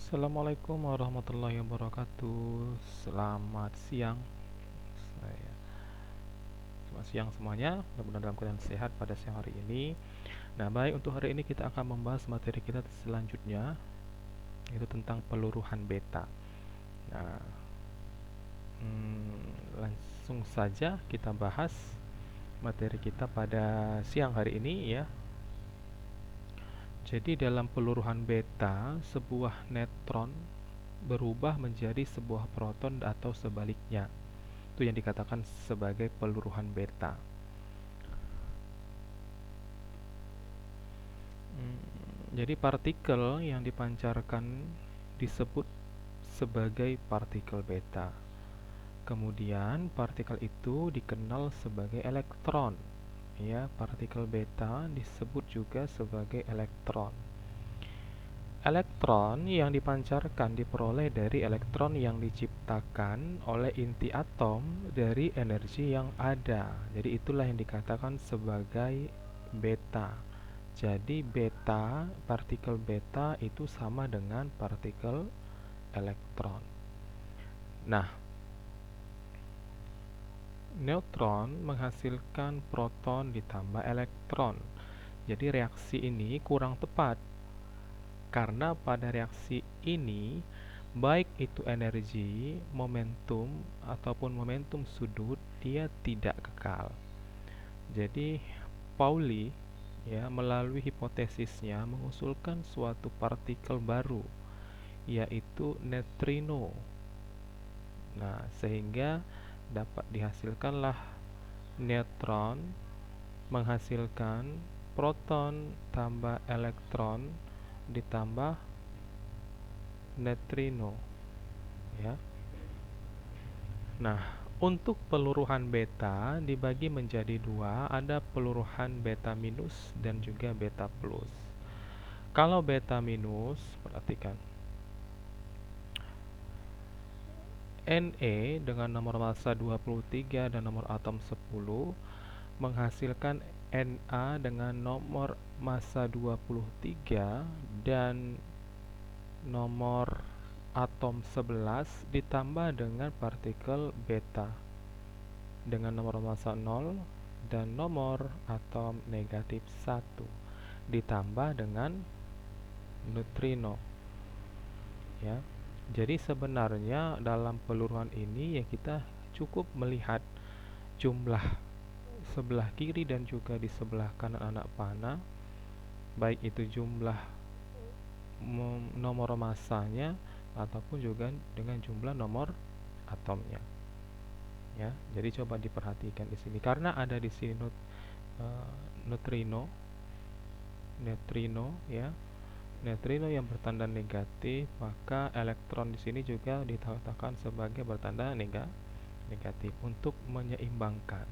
Assalamualaikum warahmatullahi wabarakatuh. Selamat siang. Saya Selamat siang semuanya. Mudah-mudahan dalam keadaan sehat pada siang hari ini. Nah, baik, untuk hari ini kita akan membahas materi kita selanjutnya, yaitu tentang peluruhan beta. Nah, langsung saja kita bahas materi kita pada siang hari ini ya. Jadi dalam peluruhan beta, sebuah neutron berubah menjadi sebuah proton atau sebaliknya. Itu yang dikatakan sebagai peluruhan beta. Jadi partikel yang dipancarkan disebut sebagai partikel beta. Kemudian partikel itu dikenal sebagai elektron. Ya, partikel beta disebut juga sebagai elektron. Elektron yang dipancarkan diperoleh dari elektron yang diciptakan oleh inti atom dari energi yang ada. Jadi itulah yang dikatakan sebagai beta. Jadi beta, partikel beta itu sama dengan partikel elektron. Nah, neutron menghasilkan proton ditambah elektron. Jadi reaksi ini kurang tepat karena pada reaksi ini baik itu energi, momentum ataupun momentum sudut dia tidak kekal. Jadi Pauli ya melalui hipotesisnya mengusulkan suatu partikel baru yaitu neutrino. Nah, sehingga dapat dihasilkanlah neutron menghasilkan proton tambah elektron ditambah neutrino ya. Nah, untuk peluruhan beta dibagi menjadi dua, ada peluruhan beta minus dan juga beta plus. Kalau beta minus, perhatikan, Ne dengan nomor massa 23 dan nomor atom 10 menghasilkan Na dengan nomor massa 23 dan nomor atom 11 ditambah dengan partikel beta dengan nomor massa 0 dan nomor atom negatif 1 ditambah dengan neutrino ya. Jadi sebenarnya dalam peluruhan ini ya kita cukup melihat jumlah sebelah kiri dan juga di sebelah kanan anak panah, baik itu jumlah nomor massanya ataupun juga dengan jumlah nomor atomnya ya. Jadi coba diperhatikan di sini karena ada di sini neutrino ya. Neutrino yang bertanda negatif, maka elektron di sini juga dikatakan sebagai bertanda negatif untuk menyeimbangkan.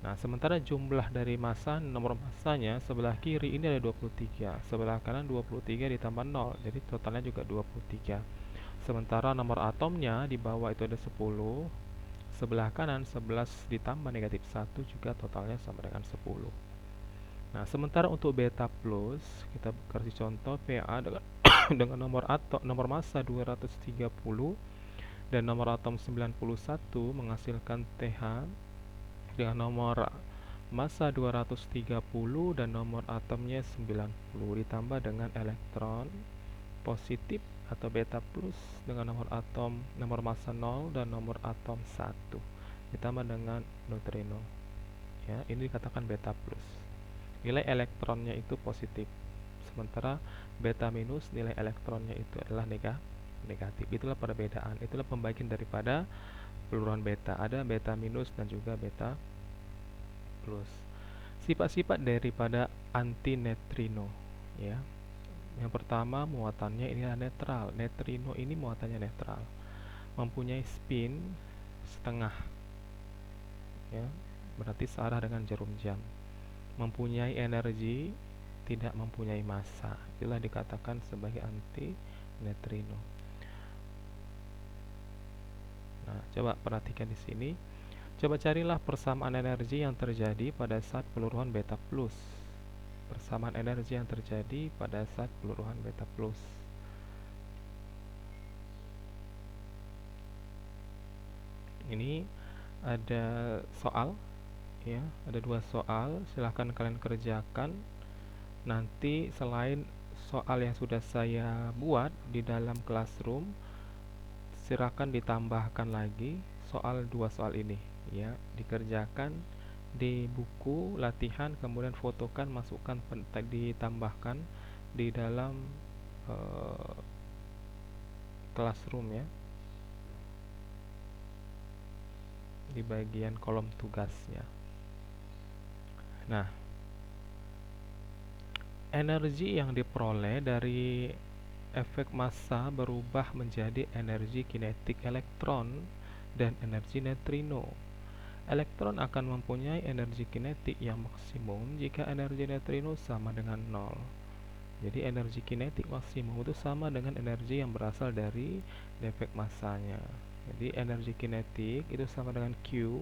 Nah, sementara jumlah dari massa, nomor massanya sebelah kiri ini ada 23, sebelah kanan 23 ditambah 0, jadi totalnya juga 23. Sementara nomor atomnya di bawah itu ada 10, sebelah kanan 11 ditambah negatif 1 juga totalnya sama dengan 10. Nah, sementara untuk beta plus, kita kasih contoh Pa dengan, dengan nomor massa 230 dan nomor atom 91 menghasilkan Th dengan nomor massa 230 dan nomor atomnya 90 ditambah dengan elektron positif atau beta plus dengan nomor massa 0 dan nomor atom 1 ditambah dengan neutrino. Ya, ini dikatakan beta plus. Nilai elektronnya itu positif. Sementara beta minus nilai elektronnya itu adalah negatif. Itulah perbedaan, itulah pembagian daripada peluruhan beta. Ada beta minus dan juga beta plus. Sifat-sifat daripada antineutrino ya. Yang pertama, muatannya ini adalah netral. Neutrino ini muatannya netral. Mempunyai spin setengah ya, berarti searah dengan jarum jam. Mempunyai energi, tidak mempunyai massa. Itulah dikatakan sebagai antineutrino. Nah, coba perhatikan di sini. Coba carilah persamaan energi yang terjadi pada saat peluruhan beta plus. Persamaan energi yang terjadi pada saat peluruhan beta plus. Ini ada soal, ya, ada 2 soal. Silahkan kalian kerjakan. Nanti selain soal yang sudah saya buat di dalam classroom, silakan ditambahkan lagi 2 soal ini, ya, dikerjakan di buku latihan, kemudian fotokan, masukkan, ditambahkan di dalam uh, classroom, ya, di bagian kolom tugasnya. Nah, energi yang diperoleh dari efek massa berubah menjadi energi kinetik elektron dan energi neutrino. Elektron akan mempunyai energi kinetik yang maksimum jika energi neutrino sama dengan 0. Jadi energi kinetik maksimum itu sama dengan energi yang berasal dari efek massanya. Jadi energi kinetik itu sama dengan Q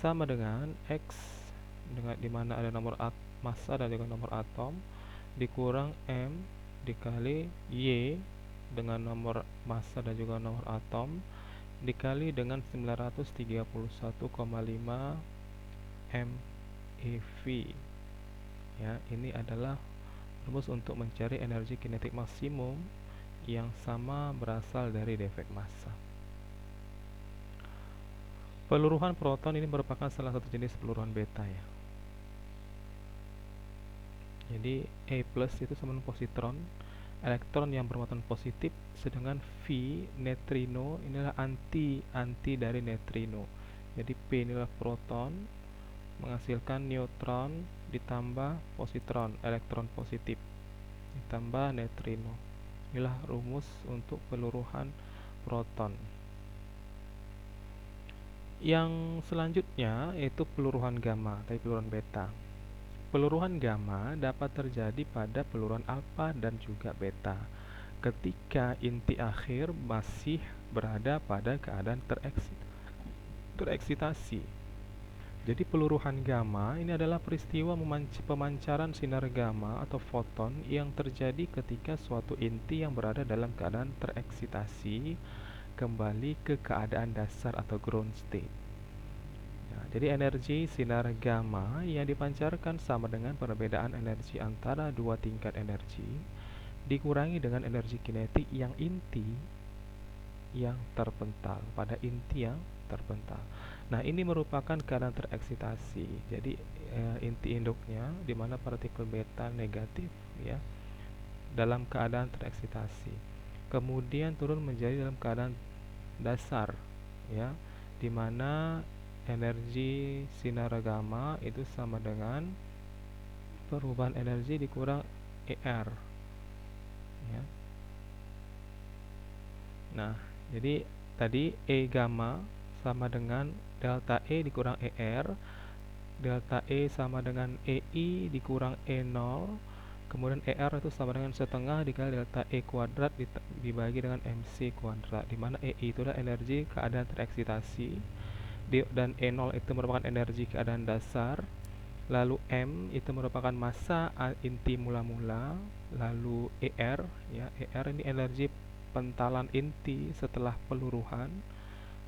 sama dengan X, di mana ada nomor massa dan juga nomor atom, dikurang M dikali Y dengan nomor massa dan juga nomor atom, dikali dengan 931,5 MeV. Ya, ini adalah rumus untuk mencari energi kinetik maksimum yang sama berasal dari defek massa. Peluruhan proton ini merupakan salah satu jenis peluruhan beta, ya. Jadi E+ itu sama dengan positron, elektron yang bermuatan positif, sedangkan V neutrino inilah anti dari neutrino. Jadi P inilah proton menghasilkan neutron ditambah positron, elektron positif, ditambah neutrino. Inilah rumus untuk peluruhan proton. Yang selanjutnya yaitu peluruhan gamma, tapi peluruhan beta. Peluruhan gamma dapat terjadi pada peluruhan alfa dan juga beta ketika inti akhir masih berada pada keadaan tereksitasi. Jadi peluruhan gamma ini adalah peristiwa pemancaran sinar gamma atau foton yang terjadi ketika suatu inti yang berada dalam keadaan tereksitasi kembali ke keadaan dasar atau ground state. Jadi energi sinar gamma yang dipancarkan sama dengan perbedaan energi antara 2 tingkat energi dikurangi dengan energi kinetik yang inti yang terpental, pada inti yang terpental. Nah, ini merupakan keadaan tereksitasi. Jadi inti induknya di mana partikel beta negatif, ya, dalam keadaan tereksitasi. Kemudian turun menjadi dalam keadaan dasar, ya, di mana energi sinar gamma itu sama dengan perubahan energi dikurang ER, ya. Nah, jadi tadi E gamma sama dengan delta E dikurang ER, delta E sama dengan EI dikurang E0, kemudian ER itu sama dengan setengah dikali delta E kuadrat dibagi dengan MC kuadrat, di mana EI itu adalah energi keadaan tereksitasi, dan E0 itu merupakan energi keadaan dasar, lalu M itu merupakan massa inti mula-mula, lalu ER, ya, ER ini energi pentalan inti setelah peluruhan,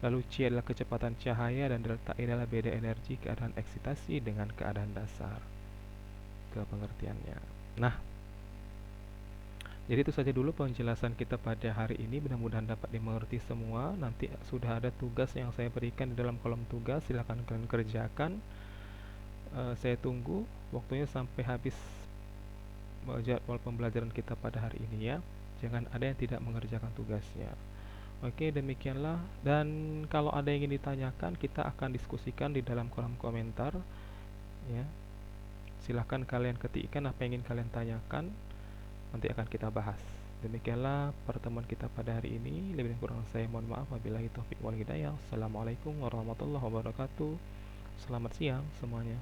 lalu C adalah kecepatan cahaya, dan delta E adalah beda energi keadaan eksitasi dengan keadaan dasar. Ke pengertiannya. Nah, jadi itu saja dulu penjelasan kita pada hari ini. Mudah-mudahan dapat dimengerti semua. Nanti sudah ada tugas yang saya berikan di dalam kolom tugas. Silakan kalian kerjakan. Saya tunggu waktunya sampai habis jadwal pembelajaran kita pada hari ini, ya. Jangan ada yang tidak mengerjakan tugasnya. Oke, demikianlah. Dan kalau ada yang ingin ditanyakan, kita akan diskusikan di dalam kolom komentar, ya. Silahkan kalian ketikkan apa yang ingin kalian tanyakan. Nanti akan kita bahas. Demikianlah pertemuan kita pada hari ini. Lebih kurang saya mohon maaf. Wabillahi taufiq wal hidayah. Assalamualaikum warahmatullahi wabarakatuh. Selamat siang semuanya.